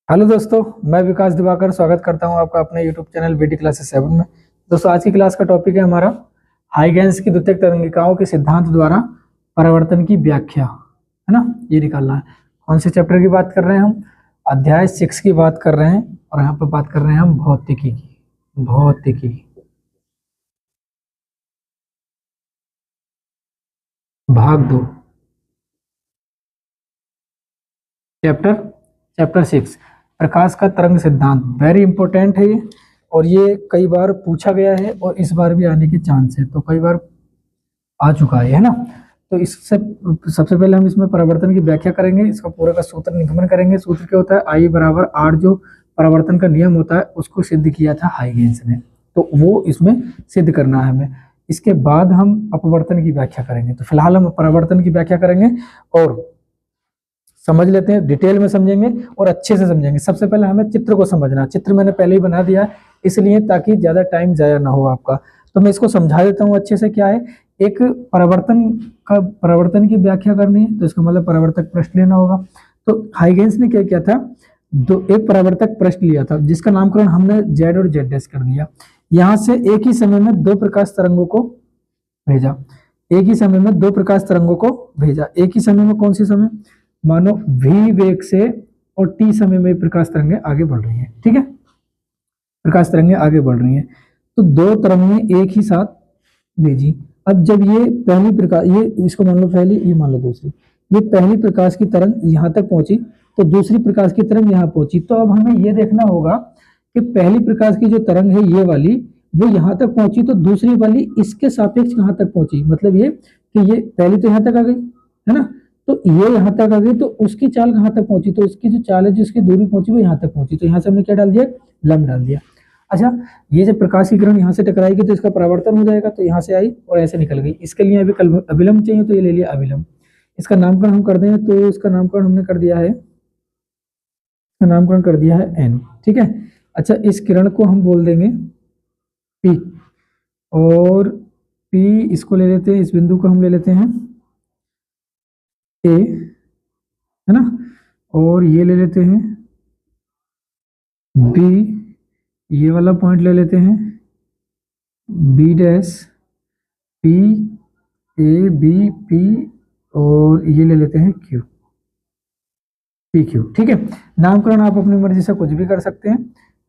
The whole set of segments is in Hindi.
हेलो दोस्तों, मैं विकास दिवाकर स्वागत करता हूं आपका अपने यूट्यूब चैनल बीटी क्लासेस 7 में। दोस्तों, आज की क्लास का टॉपिक है हमारा हाइगेंस की द्वितीयक तरंगिकाओं के सिद्धांत द्वारा परावर्तन की व्याख्या, है ना। ये निकालना है। कौन से चैप्टर की बात कर रहे हैं हम? अध्याय 6 की बात कर रहे हैं और यहाँ पर बात कर रहे हैं हम भौतिकी की। भौतिकी भाग 2, चैप्टर चैप्टर 6, प्रकाश का तरंग सिद्धांत। वेरी इंपॉर्टेंट है ये, और ये कई बार पूछा गया है और इस बार भी आने के चांस है, तो कई बार आ चुका है ना। तो इससे सबसे पहले हम इसमें परावर्तन की व्याख्या करेंगे, इसका पूरा का सूत्र निगमन करेंगे। सूत्र क्या होता है? आई बराबर आर, जो परावर्तन का नियम होता है उसको सिद्ध किया था हाइगेंस ने, तो वो इसमें सिद्ध करना है हमें। इसके बाद हम अपवर्तन की व्याख्या करेंगे। तो फिलहाल हम परावर्तन की व्याख्या करेंगे और समझ लेते हैं, डिटेल में समझेंगे और अच्छे से समझेंगे। सबसे पहले हमें चित्र को समझना। चित्र मैंने पहले ही बना दिया इसलिए, ताकि ज्यादा टाइम जाया ना हो आपका। तो मैं इसको समझा देता हूँ अच्छे से। क्या है? एक परावर्तन की व्याख्या करनी है, तो इसका मतलब परावर्तक पृष्ठ लेना होगा। तो हाइगेंस ने क्या किया था? एक परावर्तक पृष्ठ लिया था जिसका नामकरण हमने जेड और जेड डैश कर दिया। यहाँ से एक ही समय में दो प्रकाश तरंगों को भेजा। एक ही समय में दो प्रकाश तरंगों को भेजा। एक ही समय में, कौन सी समय? मानो v वेग से और t समय में प्रकाश तरंगें आगे बढ़ रही हैं। ठीक है, प्रकाश तरंगें आगे बढ़ रही हैं, तो दो तरंगें एक ही साथ भेजी। अब जब ये पहली प्रकाश, ये इसको मान लो पहली, ये मान लो दूसरी, ये पहली प्रकाश की तरंग यहाँ तक पहुंची तो दूसरी प्रकाश की तरंग यहाँ पहुंची। तो अब हमें ये देखना होगा कि पहली प्रकाश की जो तरंग है ये वाली, वो यहाँ तक पहुंची, तो दूसरी वाली इसके सापेक्ष कहाँ तक पहुंची। मतलब ये कि ये पहली तो यहाँ तक आ गई, है ना, तो ये यहाँ तक आ गई, तो उसकी चाल कहाँ तक पहुंची? तो इसकी जो चाल है, जिसकी दूरी पहुंची, वो यहाँ तक पहुंची। तो यहाँ से हमने क्या डाल दिया? लंब डाल दिया। अच्छा, ये जब प्रकाश की किरण यहाँ से टकराएगी तो इसका परावर्तन हो जाएगा। तो यहाँ से आई और ऐसे निकल गई। इसके लिए अभी अभिलंब चाहिए, तो ये ले लिया अभिलंब। इसका नामकरण हम कर दें, तो इसका नामकरण हमने कर दिया है, नामकरण कर दिया है एन। ठीक है। अच्छा, इस किरण को हम बोल देंगे पी, और पी इसको ले लेते हैं, इस बिंदु को हम ले लेते हैं ए, है ना, और ये ले लेते हैं बी, ये वाला पॉइंट ले लेते हैं B dash, P A B P, और ये ले लेते हैं क्यू, पी क्यू। ठीक है, नामकरण आप अपनी मर्जी से कुछ भी कर सकते हैं,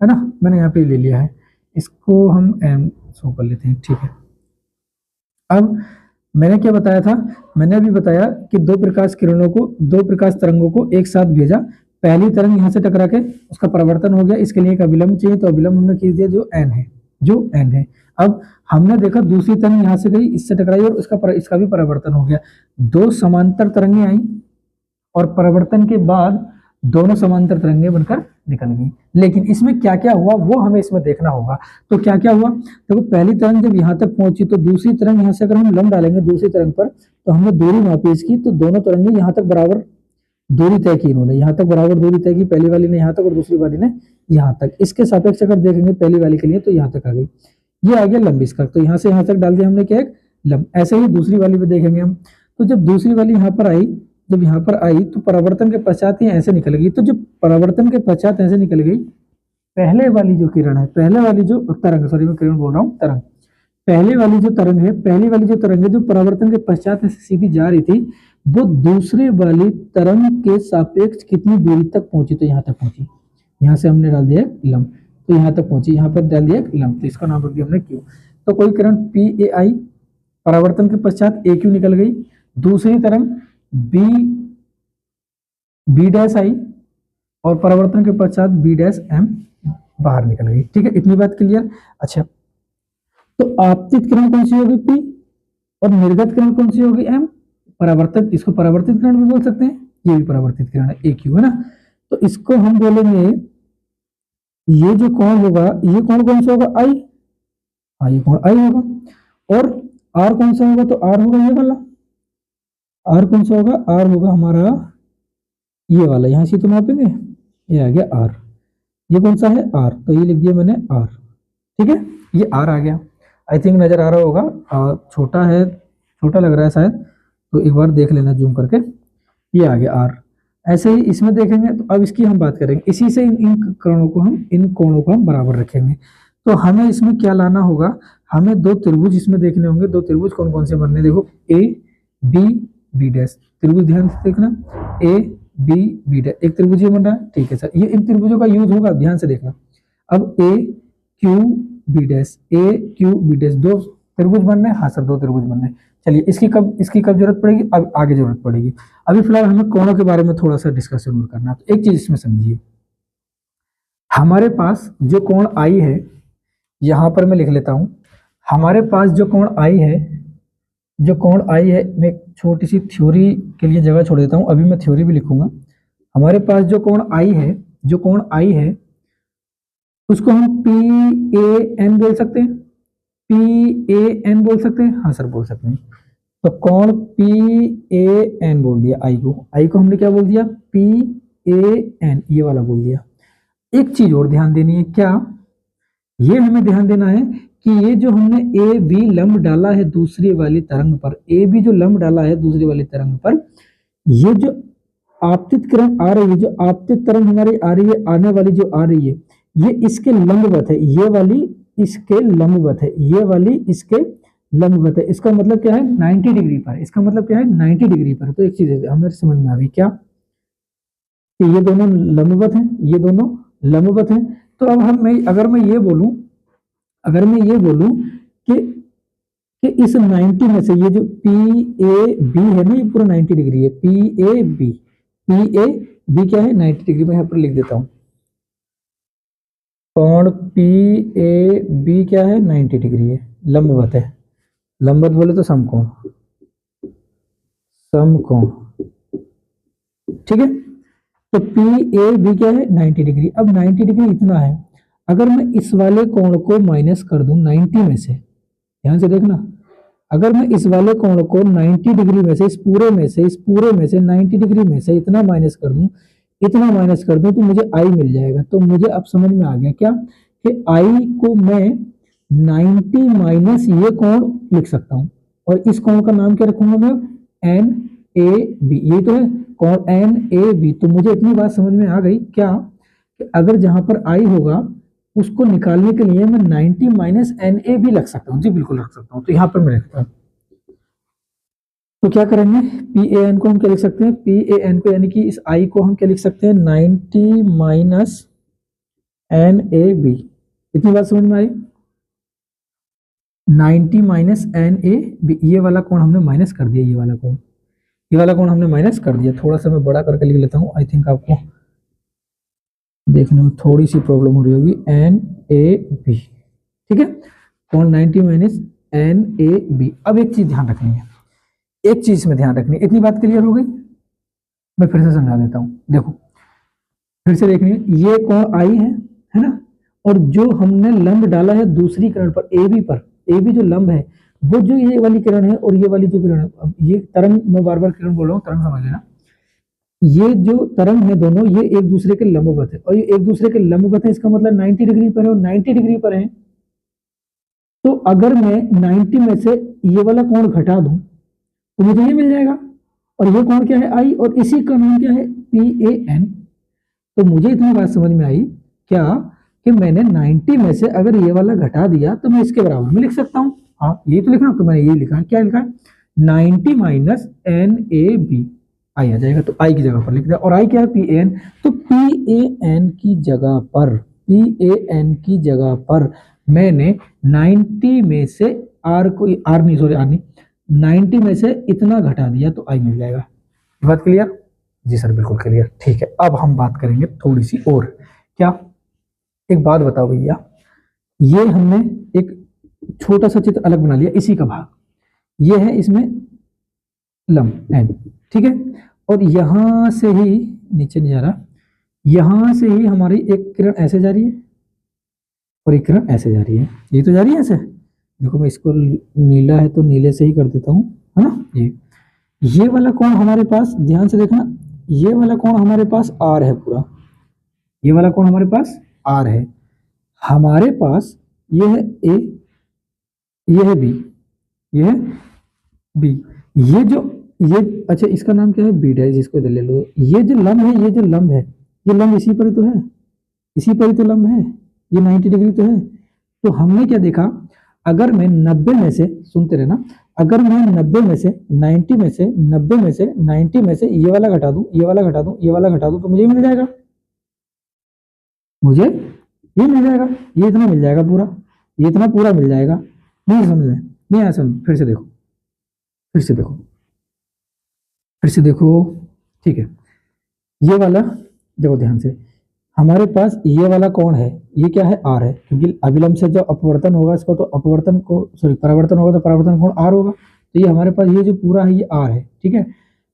है ना। मैंने यहाँ पे ले लिया है, इसको हम एम शो कर लेते हैं। ठीक है, अब मैंने क्या बताया था? मैंने अभी बताया कि दो प्रकाश किरणों को, दो प्रकाश तरंगों को एक साथ भेजा। पहली तरंग यहाँ से टकरा के उसका परिवर्तन हो गया, इसके लिए एक अविलंब चाहिए, तो अविलंब हमने खींच दिया जो एन है, जो एन है। अब हमने देखा दूसरी तरंग यहाँ से गई, इससे टकराई और इसका भी परिवर्तन हो गया। दो समांतर तरंगें आई और परिवर्तन के बाद दोनों समांतर तरंगें बनकर निकल गई। लेकिन इसमें क्या क्या हुआ वो हमें इसमें देखना होगा। तो क्या क्या हुआ? देखो, पहली तरंग जब यहाँ तक पहुंची तो दूसरी तरंग, यहाँ से अगर हम लंब डालेंगे दूसरी तरंग पर, तो हमने दूरी मापी इसकी, तो दोनों तरंगें यहाँ तक बराबर दूरी तय की। इन्होंने यहाँ तक बराबर दूरी तय की, पहली वाली ने यहाँ तक और दूसरी वाली ने यहाँ तक। इसके सापेक्ष अगर देखेंगे पहली वाली के लिए, तो यहाँ तक आ गई, ये आ गया लंब इसका, तो यहाँ से यहाँ तक डाल दिया हमने क्या? एक लंब। ऐसे ही दूसरी वाली पे देखेंगे हम, तो जब दूसरी वाली यहाँ पर आई, जब यहाँ पर आई तो परावर्तन के पश्चात ही ऐसे निकल गई। तो जब परावर्तन के पश्चात ऐसे निकल गई, पहले वाली जो किरण है, पहले वाली जो तरंग, सॉरी मैं किरण बोल रहा हूँ, तरंग, पहले वाली जो तरंग है, पहली वाली जो तरंग है जो परावर्तन के पश्चात ऐसे सीधी जा रही थी, वो दूसरी वाली तरंग के सापेक्ष कितनी दूरी तक पहुंची? तो यहाँ तक पहुंची। यहाँ से हमने डाल दिया लंब, तो यहाँ तक पहुंची, यहाँ पर डाल दिया लंब, तो इसका नाम रख दिया हमने क्यू। तो कोई किरण पी ए आई, परावर्तन के पश्चात ए क्यू निकल गई। दूसरी तरंग बी डैश आई और परावर्तन के पश्चात बी डैश एम बाहर निकल गई। ठीक है, इतनी बात क्लियर। अच्छा, तो आपतित किरण कौन सी होगी? पी, और निर्गत किरण कौन सी होगी? एम। परावर्तित, इसको परावर्तित किरण भी बोल सकते हैं, ये भी परावर्तित किरण है, ए क्यू, है ना। तो इसको हम बोलेंगे, ये जो कोण होगा, ये कोण कौन सा होगा? आई। हाँ, ये कोण आई होगा। और आर कौन सा होगा? तो आर होगा ये वाला। आर कौन सा होगा? आर होगा हमारा ये वाला, यहां से तो मापेंगे, ये आ गया आर। ये कौन सा है? आर, तो ये लिख दिया मैंने आर। ठीक है, ये आर आ गया। आई थिंक नजर आ रहा होगा, छोटा है, छोटा लग रहा है शायद, तो एक बार देख लेना जूम करके। ये आ गया आर। ऐसे ही इसमें देखेंगे तो अब इसकी हम बात करेंगे, इसी से इन कोणों को हम बराबर रखेंगे। तो हमें इसमें क्या लाना होगा, हमें दो त्रिभुज इसमें देखने होंगे। दो त्रिभुज कौन कौन से बनने, देखो ए बी बी डैश, त्रिभुज ध्यान से देखना, ए बी बी डैश एक त्रिभुज ये बन रहा है, ठीक है सर, ये इन त्रिभुजों का यूज होगा, ध्यान से देखना। अब ए क्यू बी डैश, ए क्यू बी डैश, दो त्रिभुज बन रहे हैं, हाँ सर दो त्रिभुज बन रहे हैं। चलिए इसकी कब जरूरत पड़ेगी, अब आगे जरूरत पड़ेगी। अभी फिलहाल हमें कोणों के बारे में थोड़ा सा डिस्कशन करना है। तो एक चीज इसमें समझिए, हमारे पास जो कोण आई है, यहां पर मैं लिख लेता हूं, हमारे पास जो कोण आई है, मैं छोटी सी थ्योरी के लिए जगह छोड़ देता हूं, अभी मैं थ्योरी भी लिखूंगा। हमारे पास जो कोण आई है उसको हम पी ए एन बोल सकते हैं, बोल सकते हैं, हाँ सर बोल सकते हैं। तो कोण पी ए एन बोल दिया, आई को हमने क्या बोल दिया, पी ए एन, ये वाला बोल दिया। एक चीज और ध्यान देनी है, क्या ये हमें ध्यान देना है कि ये जो हमने ए बी लंब डाला है दूसरी वाली तरंग पर, ए बी जो लंब डाला है दूसरी वाली तरंग पर, ये जो आपतित किरण आ रही है, जो आपतित तरंग हमारी आ रही है, आने वाली जो आ रही है, ये इसके लंबवत है, ये वाली इसके लंबवत है, ये वाली इसके लंबवत है। इसका मतलब क्या है, 90 डिग्री पर। इसका मतलब क्या है, 90 डिग्री पर। तो एक चीज हमें समझ में आ गई क्या, कि ये दोनों लंबवत हैं, ये दोनों लंबवत हैं। तो अब अगर मैं ये बोलूं कि इस 90 में से ये जो पी ए बी है ना, ये पूरा 90 डिग्री है, पी ए बी क्या है, 90 डिग्री में यहाँ पर लिख देता हूं। कोण पी ए बी क्या है, 90 डिग्री है, लंबवत है। लंबवत बोले तो समकोण, ठीक है। तो पी ए बी क्या है, 90 डिग्री। अब 90 डिग्री इतना है, अगर मैं इस वाले कोण को माइनस कर दूं 90 में से, ध्यान से देखना, अगर मैं इस वाले कोण को 90 डिग्री में से, इस पूरे में से 90 डिग्री में से इतना माइनस कर दूं तो मुझे आई मिल जाएगा। तो मुझे अब समझ में आ गया क्या, कि आई को मैं 90 माइनस ये कोण लिख सकता हूं, और इस कोण का नाम क्या रखूंगा मैं, एन ए बी, ये तो है कोण एन ए बी। तो मुझे इतनी बात समझ में आ गई क्या, कि अगर जहां पर आई होगा उसको निकालने के लिए मैं 90 माइनस एन ए भी रख सकता हूँ, जी बिल्कुल रख सकता हूँ। तो यहाँ पर मैं रखता हूँ, तो क्या करेंगे, पी ए एन को हम क्या लिख सकते हैं, पी ए एन को यानी कि इस आई को हम क्या लिख सकते हैं, 90 माइनस एन ए बी। इतनी बात समझ में आई, 90 माइनस एन ए बी, ये वाला कोण हमने माइनस कर दिया, ये वाला कोण हमने माइनस कर दिया। थोड़ा सा मैं बड़ा करके लिख लेता हूँ, आई थिंक आपको देखने में थोड़ी सी प्रॉब्लम हो रही होगी, एन ए बी, ठीक है, कोण 90 माइनस एन ए बी। अब एक चीज ध्यान रखनी है, इतनी बात क्लियर हो गई, मैं फिर से समझा देता हूं। देखो फिर से देखनी है, ये कोण आई है ना, और जो हमने लंब डाला है दूसरी किरण पर, ए बी जो लंब है, वो जो ये वाली किरण है और ये वाली जो किरण है, अब ये तरंग, मैं बार बार किरण बोल रहा हूँ, तरंग समझ लेना, ये जो तरंग है दोनों, ये एक दूसरे के लंबवत है, और ये एक दूसरे के लंबवत है, इसका मतलब 90 डिग्री पर है और 90 डिग्री पर है। तो अगर मैं 90 में से ये वाला कोण घटा दूं तो मुझे ये मिल जाएगा, और ये कोण क्या है, आई, और इसी का नाम क्या है, पी ए एन। तो मुझे इतनी बात समझ में आई क्या, कि मैंने 90 में से अगर ये वाला घटा दिया तो मैं इसके बराबर में लिख सकता हूँ, हाँ यही तो लिखना। तो मैंने ये लिखा है, क्या लिखा है, 90 माइनस एन ए बी, आई आ जाएगा। तो आई की जगह पर लिख दिया, और आई क्या है, पी ए एन। तो पी ए एन की जगह पर मैंने 90 में से आर को, आर नहीं 90 में से इतना घटा दिया तो आई मिल जाएगा। बात क्लियर, जी सर बिल्कुल क्लियर, ठीक है। अब हम बात करेंगे थोड़ी सी और, क्या, एक बात बताओ भैया, ये हमने एक छोटा सा चित्र अलग बना लिया, इसी का भाग ये है, इसमें लंब एन, ठीक है, और यहां से ही नीचे नहीं जा रहा, यहां से ही हमारी एक किरण ऐसे जा रही है और एक किरण ऐसे जा रही है, ये तो जा रही है ऐसे। देखो मैं इसको नीला है तो नीले से ही कर देता हूं, है ना। ये वाला कोण हमारे पास, ध्यान से देखना, ये वाला कोण हमारे पास आर है पूरा, ये वाला कोण हमारे पास आर है। हमारे पास ये है ए, ये है बी, ये है बी, ये जो ये अच्छा इसका नाम क्या है, बी डैश, इसको ले लो। ये जो लंब है, ये जो लंब है, ये लंब इसी पर ही तो है, इसी पर ही तो लंब है, ये 90 डिग्री तो है। तो हमने क्या देखा, अगर मैं 90 में से, सुनते रहना, अगर मैं 90 में से 90 में से 90 में से 90 में से ये वाला घटा दूं, ये वाला घटा दूं, ये वाला घटा दूं, तो मुझे मिल जाएगा, मुझे ये मिल जाएगा, ये इतना मिल जाएगा पूरा, ये इतना पूरा मिल जाएगा। नहीं समझ में, नहीं आया समझ, फिर से देखो, फिर से देखो, फिर से देखो, ठीक है। ये वाला देखो ध्यान से, हमारे पास ये वाला कौन है, ये क्या है, आर है, क्योंकि अभिलंब से जब अपवर्तन होगा इसको, तो अपवर्तन को सॉरी परावर्तन होगा तो परावर्तन कोण आर होगा। तो ये हमारे पास ये जो पूरा है ये आर है, ठीक है।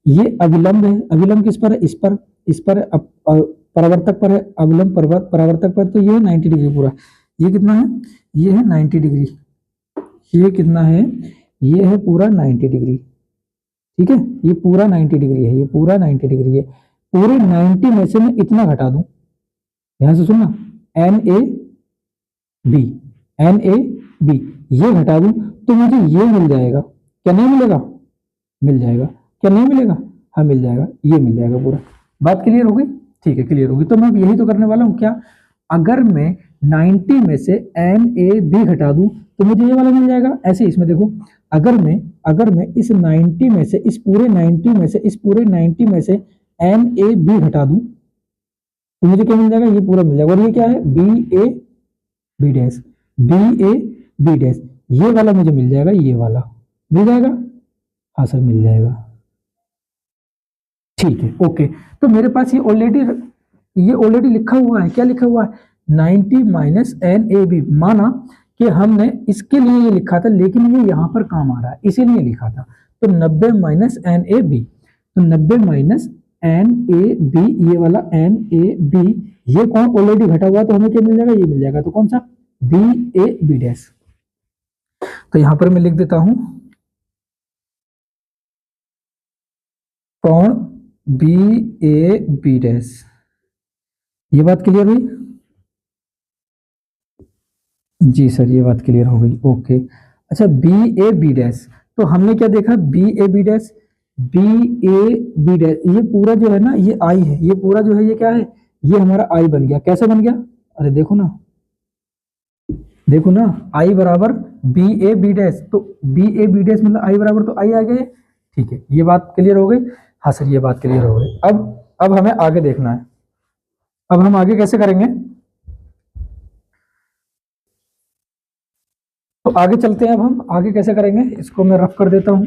ये अभिलंब है, अभिलंब किस पर है, इस पर परावर्तक पर है, अभिलंब परावर्तक पर, तो ये है 90 डिग्री पूरा। ये कितना है, ये है 90 डिग्री, ये कितना है, ये है पूरा 90 डिग्री, ठीक है। ये पूरा 90 डिग्री है, ये पूरा 90 डिग्री है। पूरे 90 में से मैं इतना घटा दूं, ध्यान से सुनना, N A B, N A B, ये घटा दूं तो मुझे ये मिल जाएगा, क्या नहीं मिलेगा, मिल जाएगा, क्या नहीं मिलेगा, हाँ मिल जाएगा, ये मिल जाएगा पूरा। बात क्लियर हो गई, ठीक है क्लियर होगी। तो मैं यही तो करने वाला हूं, क्या, अगर मैं 90 में से एन ए बी घटा दूं तो मुझे ये वाला मिल जाएगा। ऐसे इसमें देखो, अगर मैं इस 90 में से, इस पूरे 90 में से, इस पूरे 90 में से एन ए बी घटा दूं तो मुझे क्या मिल जाएगा, ये पूरा मिल जाएगा। और ये क्या है, B A B dash, B A B dash, ये वाला मुझे मिल जाएगा, ये वाला मिल जाएगा, हाँ सर मिल जाएगा, ठीक है ओके। तो मेरे पास ये ऑलरेडी लिखा हुआ है, क्या लिखा हुआ है, 90 माइनस एन ए बी। माना कि हमने इसके लिए ये लिखा था, लेकिन ये यहां पर काम आ रहा है, इसीलिए लिखा था। तो 90 माइनस एन ए बी, तो 90 माइनस एन ए बी, ये वाला एन ए बी, ये कौन ऑलरेडी घटा हुआ, तो हमें क्या मिल जाएगा, ये मिल जाएगा। तो कौन सा, बी ए बी डैश। तो यहां पर मैं लिख देता हूं, कौन बी ए बी डैश। ये बात क्लियर हुई, जी सर ये बात क्लियर हो गई, ओके। अच्छा बी ए बी डैश, तो हमने क्या देखा, B A B dash, B A B dash, ये पूरा जो है ना, ये आई है, ये पूरा जो है ये क्या है, ये हमारा आई बन गया। कैसे बन गया, अरे देखो ना, देखो ना, आई बराबर बी ए बी डैश, तो बी ए बी डैश मतलब आई बराबर, तो आई आ गए, ठीक है। ये बात क्लियर हो गई, हाँ सर ये बात क्लियर हो गई। अब हमें आगे देखना है, अब हम आगे कैसे करेंगे, तो आगे चलते हैं। अब हम आगे कैसे करेंगे, इसको मैं रफ कर देता हूं।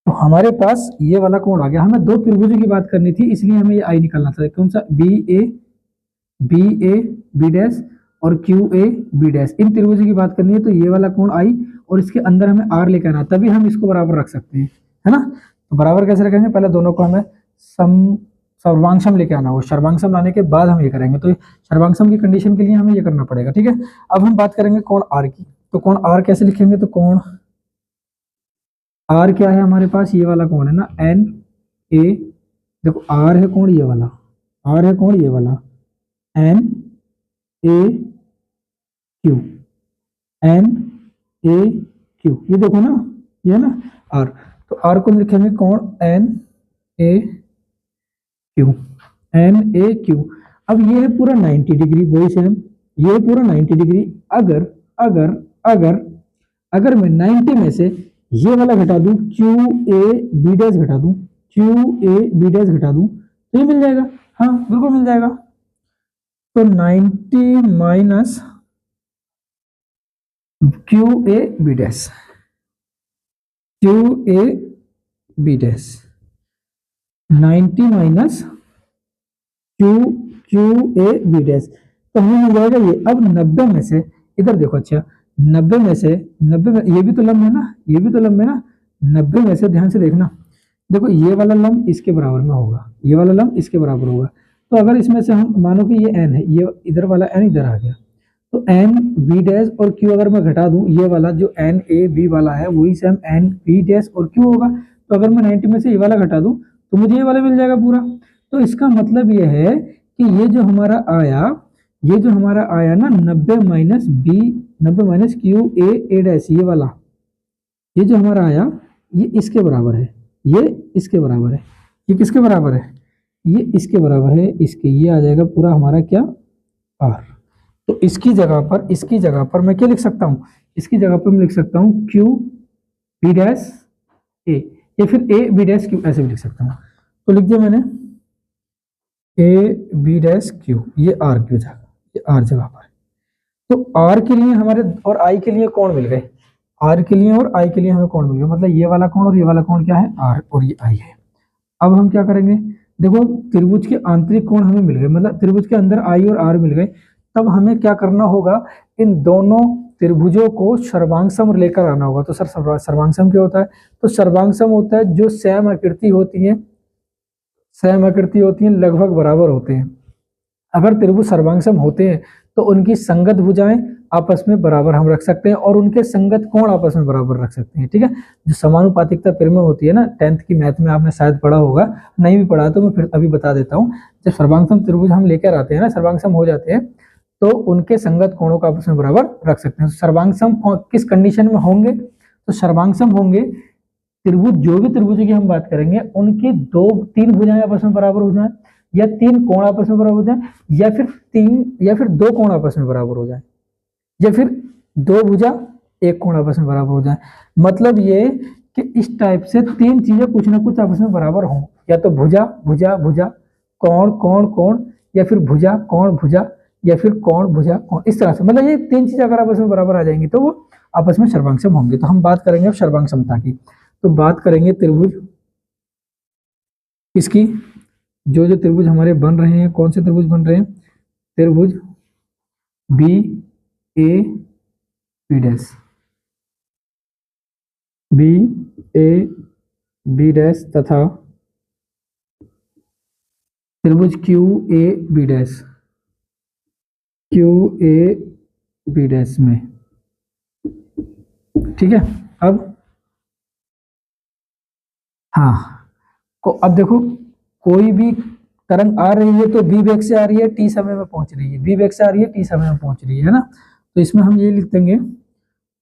तो हमारे पास ये वाला कोण आ गया, हमें दो त्रिभुजों की बात करनी थी, इसलिए हमें ये आई निकालना था। कौन सा, बी ए बी डैश और क्यू ए बी डैश, इन त्रिभुजों की बात करनी है। तो ये वाला कोण आई और इसके अंदर हमें आर लेकर आना, तभी हम इसको बराबर रख सकते हैं, है ना। तो बराबर कैसे रखेंगे, पहले दोनों को हमें सर्वांशम लेके आना होगा, सर्वांशम लाने के बाद हम ये करेंगे। तो सर्वांशम की कंडीशन के लिए हमें ये करना पड़ेगा, ठीक है। अब हम बात करेंगे कोण आर की। तो कोण आर कैसे लिखेंगे, तो कोण आर क्या है हमारे पास, ये वाला कोण है ना, एन ए, देखो आर है कोण ये वाला, आर है कोण ये वाला, N A Q, N A Q, ये देखो ना, ये है ना आर। तो आर को लिखेंगे कोण N A Q, N A Q. अब ये है पूरा 90 डिग्री, वही सेम, ये पूरा 90 डिग्री। अगर अगर अगर अगर मैं 90 में से ये वाला घटा दूं, क्यू ए बी डैश घटा दूं, क्यू ए बी डैश घटा दूं, तो ये मिल जाएगा, हाँ बिल्कुल मिल जाएगा। तो 90 minus Q A B dash, Q A B dash, 90 minus Q Q A B dash, तो हमें मिल जाएगा ये। अब 90 में से, इधर देखो, अच्छा 90 में से, 90 में, ये भी तो लंब है ना, ये भी तो लंब है ना, 90 में से ध्यान से देखना, देखो ये वाला लंब इसके बराबर में होगा, ये वाला लंब इसके बराबर होगा। तो अगर इसमें से हम मानो कि ये एन है, ये इधर वाला एन इधर आ गया, तो एन बी डैश और क्यू अगर मैं घटा दूं, ये वाला जो एन ए बी वाला है वही सेम एन बी डैश और क्यू होगा। तो अगर मैं 90 में से ये वाला घटा दूं तो मुझे ये वाला मिल जाएगा पूरा। तो इसका मतलब ये है कि ये जो हमारा आया ना 90 minus B, 90 minus Q A dash, ये वाला, ये जो हमारा आया ये इसके बराबर है, ये इसके बराबर है, ये किसके बराबर है, ये इसके बराबर है, इसके, ये आ जाएगा पूरा हमारा क्या, r। तो इसकी जगह पर मैं क्या लिख सकता हूँ, इसकी जगह पर मैं लिख सकता हूँ क्यू बी डैश ए, या फिर ए बी डैश क्यू, ऐसे भी लिख सकता हूँ। तो लिख दिया मैंने ए बी डैश क्यू, ये आर क्यू जगह, ये आर जगह पर। तो आर के लिए हमारे और आई के लिए कौन मिल गए, आर के लिए और आई के लिए हमें कौन मिल गया, मतलब ये वाला कौन और ये वाला कौन क्या है, आर और ये आई है। अब हम क्या करेंगे, देखो त्रिभुज के आंतरिक कोण हमें मिल गए, मतलब त्रिभुज के अंदर आई और आर मिल गए। तब हमें क्या करना होगा, इन दोनों त्रिभुजों को सर्वांगसम लेकर आना होगा। तो सर सर्वांगसम क्या होता है, तो सर्वांगसम होता है जो सम आकृति होती है, सम आकृति होती है, लगभग बराबर होते हैं। अगर त्रिभुज सर्वांगसम होते हैं तो उनकी संगत भुजाएं आपस में बराबर हम रख सकते हैं और उनके संगत कोण आपस में बराबर रख सकते हैं, ठीक है। जो समानुपातिकता प्रमेय होती है ना, 10th की मैथ में आपने शायद पढ़ा होगा, नहीं भी पढ़ा तो मैं फिर अभी बता देता हूँ। जब सर्वांगसम त्रिभुज हम लेकर आते हैं ना, सर्वांगसम हो जाते हैं, तो उनके संगत कोणों को आपस में बराबर रख सकते हैं। सर्वांगसम किस कंडीशन में होंगे, तो सर्वांगसम होंगे त्रिभुज, जो भी त्रिभुज की हम बात करेंगे, उनकी तीन भुजाएं आपस में बराबर हो जाए, या तीन कोण आपस में बराबर हो जाए, या फिर दो कोण आपस में बराबर हो जाए, या फिर दो भुजा एक कोण आपस में बराबर हो जाए। मतलब ये कि इस टाइप से तीन चीजें कुछ ना कुछ आपस में बराबर हों, या तो भुजा भुजा भुजा, कोण कोण कोण, या फिर भुजा कोण भुजा, या फिर कोण भुजा कोण, इस तरह से। मतलब ये तीन चीजें अगर आपस में बराबर आ जाएंगी तो वो आपस में सर्वांगसम होंगे। तो हम बात करेंगे अब सर्वांगसमता की। तो बात करेंगे त्रिभुज किसकी, जो त्रिभुज हमारे बन रहे हैं, कौन से त्रिभुज बन रहे हैं, त्रिभुज B A B dash, B A B dash तथा त्रिभुज Q A B dash, Q A B dash में, ठीक है। अब हाँ, अब देखो कोई भी तरंग आ रही है तो बी वेग से आ रही है, टी समय में पहुंच रही है, बी वेग से आ रही है, टी समय में पहुंच रही है ना। तो इसमें हम ये लिख देंगे,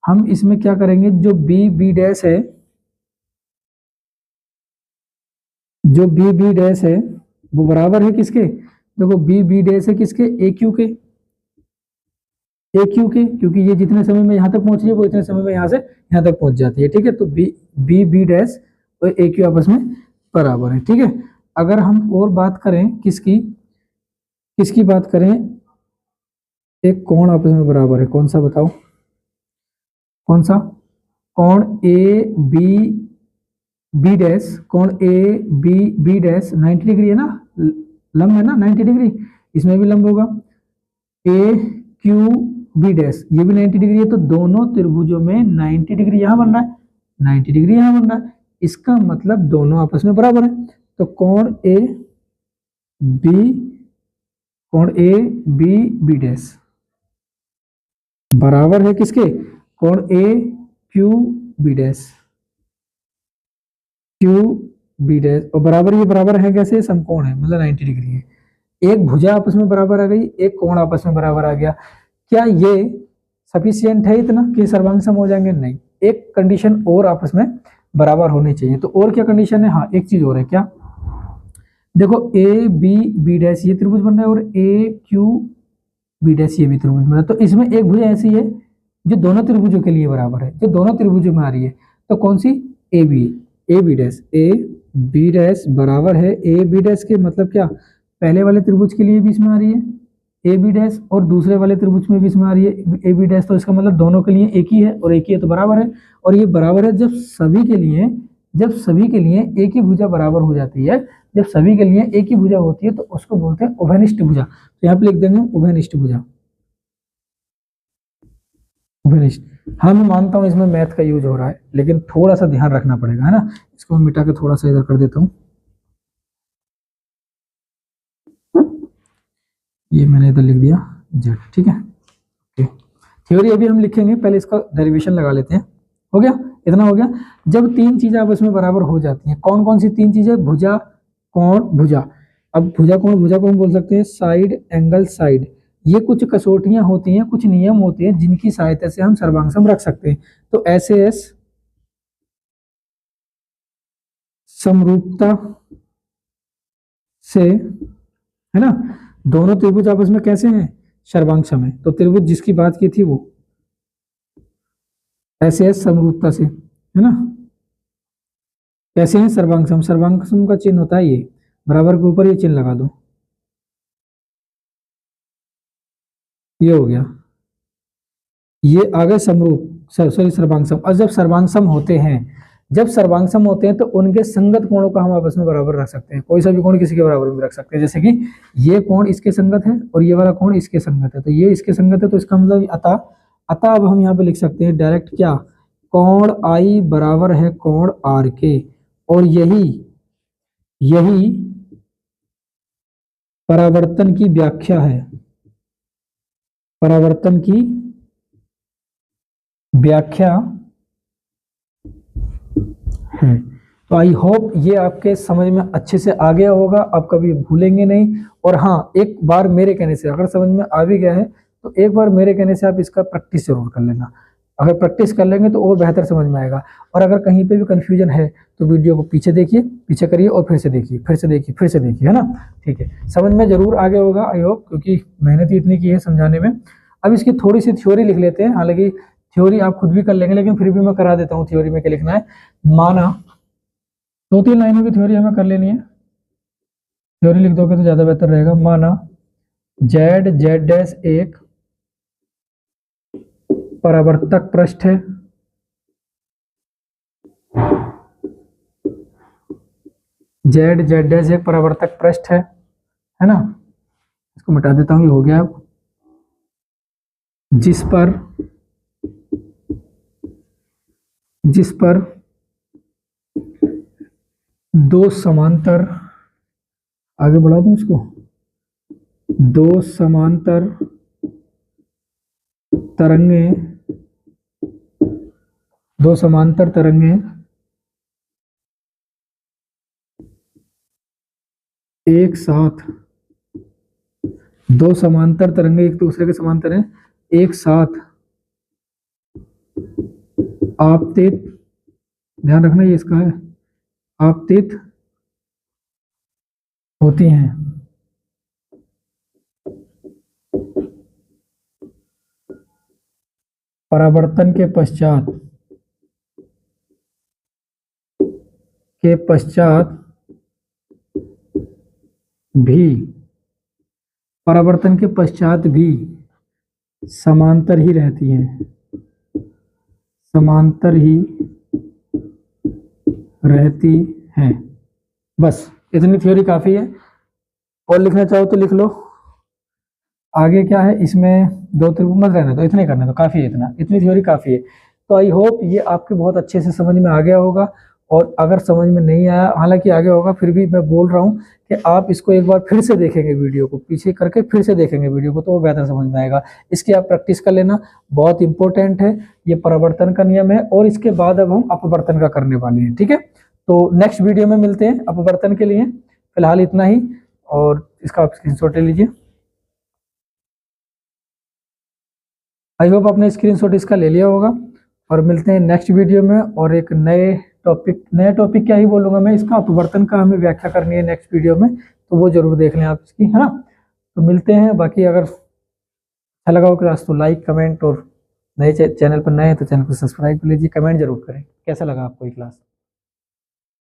हम इसमें क्या करेंगे, जो बी बी डैश है, जो बी बी डैश है वो बराबर है किसके, देखो बी बी डैश है किसके, ए क्यू के, ए क्यू के, क्योंकि ये जितने समय में यहाँ तक पहुंच रही है वो इतने समय में यहाँ से यहाँ तक पहुंच जाती है, ठीक है। तो बी बी बी डैश और ए क्यू आपस में बराबर है, ठीक है। अगर हम और बात करें किसकी, किसकी बात करें, एक कोण आपस में बराबर है, कौन सा बताओ, कौन सा, कोण ए बी बी डैश, कोण A B B dash 90 degree है ना, लंब है ना 90 डिग्री, इसमें भी लंब होगा। ए क्यू बी डैश ये भी 90 डिग्री है, तो दोनों त्रिभुजों में 90 डिग्री यहाँ बन रहा है, 90 डिग्री यहाँ बन रहा है, इसका मतलब दोनों आपस में बराबर है। तो कोण ए बी, कोण ए बी बी डैश बराबर है किसके, कोण A Q B dash, Q B dash, और बराबर ये बराबर है कैसे, समकोण है, मतलब 90 डिग्री है। एक भुजा आपस में बराबर आ गई, एक कोण आपस में बराबर आ गया। क्या ये सफिशियंट है इतना कि सर्वांगसम हो जाएंगे, नहीं, एक कंडीशन और आपस में बराबर होनी चाहिए। तो और क्या कंडीशन है, हाँ एक चीज और है, क्या, देखो ए बी बी डैश ये त्रिभुज बन रहा है और ए क्यू बी डैश ये भी त्रिभुज बन रहा है। तो इसमें एक भुजा ऐसी है जो दोनों त्रिभुजों के लिए बराबर है, जो दोनों त्रिभुजों में आ रही है, तो कौन सी, A B dash, A B dash बराबर है ए बी डैश के, मतलब क्या, पहले वाले त्रिभुज के लिए भी इसमें आ रही है ए बी डैश और दूसरे वाले त्रिभुज में भी इसमें आ रही है ए बी डैश, तो इसका मतलब दोनों के लिए एक ही है और एक ही है, तो बराबर है। और ये बराबर है जब सभी के लिए, जब सभी के लिए एक ही भुजा बराबर हो जाती है, जब सभी के लिए एक ही भुजा होती है तो उसको बोलते हैं उभयनिष्ठ भुजा। तो यहाँ पे लिख देंगे उभयनिष्ठ भुजा, उभयनिष्ठ। हाँ मैं मानता हूँ इसमें मैथ का यूज हो रहा है, लेकिन थोड़ा सा ध्यान रखना पड़ेगा, है ना। इसको मैं मिटा के थोड़ा सा इधर कर देता हूँ, ये मैंने इधर लिख दिया जेड, ठीक है। ओके, थ्योरी अभी हम लिखेंगे, पहले इसका डेरिवेशन लगा लेते हैं। हो गया, इतना हो गया। जब तीन चीजें आपस में बराबर हो जाती हैं, कौन कौन सी तीन चीजें, भुजा कोण भुजा। अब भुजा को हम बोल सकते हैं साइड एंगल साइड। ये कुछ कसौटियां होती हैं, कुछ नियम होते हैं जिनकी सहायता से हम सर्वांगसम रख सकते हैं। तो एस समरूपता से, है ना, दोनों त्रिभुज आपस में कैसे हैं, सर्वांगसम है। तो त्रिभुज जिसकी बात की थी वो ऐसे है समरूपता से, है ना, कैसे हैं, सर्वांगसम। सर्वांगसम का चिन्ह होता है ये, बराबर के ऊपर ये चिन्ह लगा दो, ये हो गया, ये आ गए समरूप, सॉरी सर्वांगसम। और जब सर्वांगसम होते हैं, जब सर्वांगसम होते हैं तो उनके संगत कोणों का हम आपस में बराबर रख सकते हैं, कोई सा भी कोण किसी के बराबर भी रख सकते हैं। जैसे कि ये कोण इसके संगत है और ये वाला कोण इसके संगत है, तो ये इसके संगत है, तो इसका मतलब अतः, अतः अब हम यहाँ पे लिख सकते हैं डायरेक्ट क्या, कोण आई बराबर है कोण आर के, और यही यही परावर्तन की व्याख्या है, परावर्तन की व्याख्या है। तो आई होप ये आपके समझ में अच्छे से आ गया होगा, आप कभी भूलेंगे नहीं। और हाँ, एक बार मेरे कहने से अगर समझ में आ भी गया है तो एक बार मेरे कहने से आप इसका प्रैक्टिस जरूर कर लेना। अगर प्रैक्टिस कर लेंगे तो और बेहतर समझ में आएगा। और अगर कहीं पे भी कंफ्यूजन है तो वीडियो को पीछे देखिए, पीछे करिए और फिर से देखिए, फिर से देखिए, फिर से देखिए, है ना। ठीक है, समझ में जरूर आ गया होगा आई होप, क्योंकि मेहनत ही इतनी की है समझाने में। अब इसकी थोड़ी सी थ्योरी लिख लेते हैं, हालांकि थ्योरी आप खुद भी कर लेंगे लेकिन फिर भी मैं करा देता हूँ थ्योरी में क्या लिखना है। माना 2-3 लाइनों की थ्योरी हमें कर लेनी है, थ्योरी लिख दोगे तो ज्यादा बेहतर रहेगा। माना जेड जेड डैश एक परावर्तक पृष्ठ है, जेड जेड डैश एक परावर्तक पृष्ठ है ना। इसको मिटा देता हूं, ये हो गया। अब जिस पर दो समांतर, आगे बढ़ा दूं इसको, दो समांतर तरंगे, दो समांतर तरंगे एक साथ, दो समांतर तरंगे एक दूसरे के समांतर हैं, एक साथ आपतित, ध्यान रखना ये इसका है, आपतित होती हैं। परावर्तन के पश्चात भी, परावर्तन के पश्चात भी समांतर ही रहती हैं, समांतर ही रहती हैं। बस इतनी थ्योरी काफी है, और लिखना चाहो तो लिख लो। आगे क्या है इसमें, दो त्रिभुज मत रहने तो इतने करने तो काफी है, इतनी थ्योरी काफी है। तो आई होप ये आपके बहुत अच्छे से समझ में आ गया होगा। और अगर समझ में नहीं आया, हालांकि आ गया होगा, फिर भी मैं बोल रहा हूँ कि आप इसको एक बार फिर से देखेंगे, वीडियो को पीछे करके फिर से देखेंगे वीडियो को, तो वो बेहतर समझ में आएगा। इसकी आप प्रैक्टिस कर लेना, बहुत इंपॉर्टेंट है। ये परावर्तन का नियम है और इसके बाद अब हम अपवर्तन का करने वाले हैं। ठीक है, तो नेक्स्ट वीडियो में मिलते हैं अपवर्तन के लिए। फिलहाल इतना ही, और इसका आप स्क्रीनशॉट ले लीजिए। आई होप आपने स्क्रीनशॉट इसका ले लिया होगा, और मिलते हैं नेक्स्ट वीडियो में और एक नए टॉपिक क्या ही बोलूँगा मैं, इसका अपवर्तन का हमें व्याख्या करनी है नेक्स्ट वीडियो में, तो वो जरूर देख लें आप इसकी, है ना। तो मिलते हैं। बाकी अगर अच्छा लगा हो क्लास तो लाइक कमेंट, और नए चैनल पर नए हैं तो चैनल को सब्सक्राइब कर लीजिए, कमेंट जरूर करें कैसा लगा आपको ये क्लास।